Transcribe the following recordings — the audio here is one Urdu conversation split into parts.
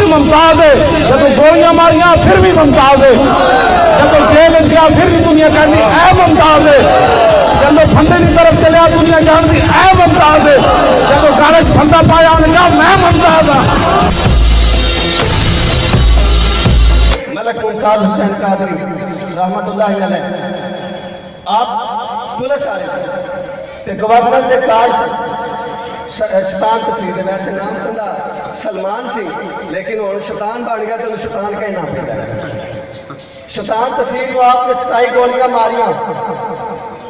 بھی ممتاز ہے، جب گولیاں ماریاں پھر بھی ممتاز ہے، جب جیل گیا پھر بھی دنیا کہتی اے ممتاز ہے، جب پھندے کی طرف چلیا دنیا جانتی اے ممتاز ہے، جب گھر پھندا پایا انہیں کہا میں ممتاز ہوں۔ ملک ممتاز حسین قادری رحمت اللہ علیہ آپ پولیس والے سے تے گورنر دے کاج شیطان تسید ویسے نام تھا سلمان سی لیکن وہ شیطان بن گیا تو شیطان کہنا پڑا شیطان تسید کو آپ نے 27 گولیاں ماریاں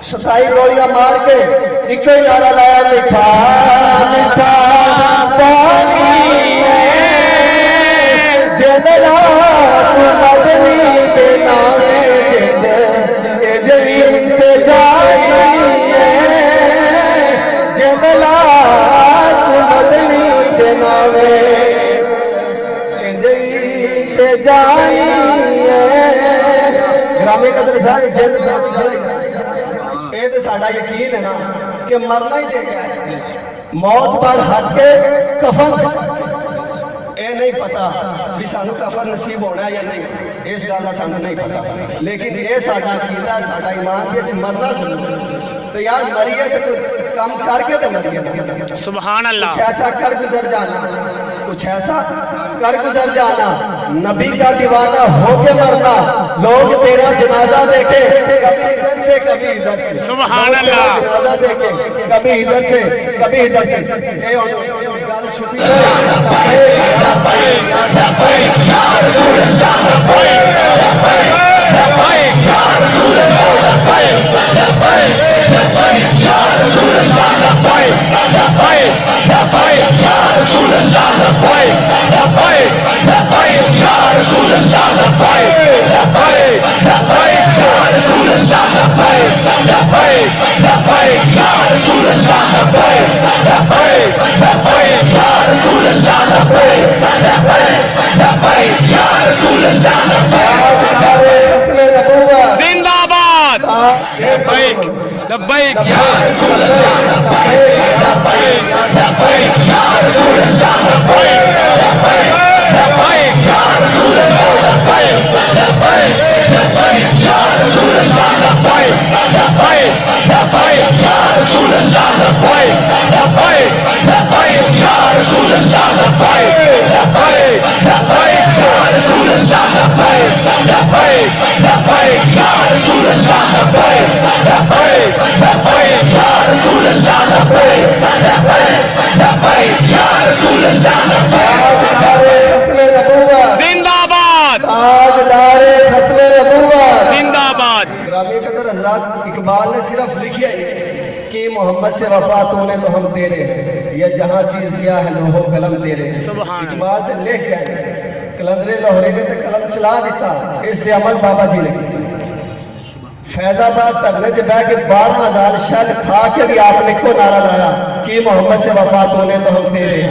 27 گولیاں مار کے ایک ہی نعرہ لایا لکھا لکھا پانی جدلا مدنی کے نام جدید جانی جدلا مدنی کے نام جدید جانی گرامی قدر سارے جد یہ تو ساڈا یقین ہے نا کہ مرنا ہی دے گا موت پر حق کے کفن اے نہیں پتا بھی سانو کفن نصیب ہونا ہے یا نہیں اس گل کا سانو نہیں پتا لیکن یہ ساڈا عقیدہ ساڈا ایمان کہ اس مرنا ضرور تو یار مریے تو کام کر کے تو مریے سبحان اللہ کچھ ایسا کر گزر جانا کچھ ایسا کر گزر جانا نبی کا دیوانہ ہو کے مرنا لوگ تیرا جنازہ دیکھے کبھی ادھر سے کبھی ادھر سے سبحان اللہ جنازہ دیکھے کبھی ادھر سے کبھی ادھر سے گل چھپی زندہ باد لبیک لبیک یا رسول اللہ لبیک لبیک یا رسول اللہ لبیک لبیک یا رسول اللہ لبیک لبیک لبیک یا رسول اللہ لبیک لبیک لبیک یا رسول اللہ لبیک لبیک لبیک یا رسول اللہ لبیک لبیک لبیک یا رسول اللہ لبیک لبیک لبیک یا رسول اللہ لبیک لبیک لبیک یا رسول اللہ لبیک لبیک لبیک یا رسول اللہ لبیک زندہ باد تاجدار ختم نبوت زندہ باد گرامی قدر حضرات اقبال نے صرف لکھیا ہے کہ محمد سے وفا تو نے تو ہم تیرے یہ جہاں چیز کیا ہے لوہو قلم تیرے سبحان اقبال نے لکھ گیا کلندر لاہوری نے تو قلم چلا دیتا اس سے عمل بابا جی نے فیض آباد ترنے سے بہ کے 12,000 شل کھا کے بھی آپ نے کو نعرہ لایا کہ محمد سے وفا تو نے تو ہم تیرے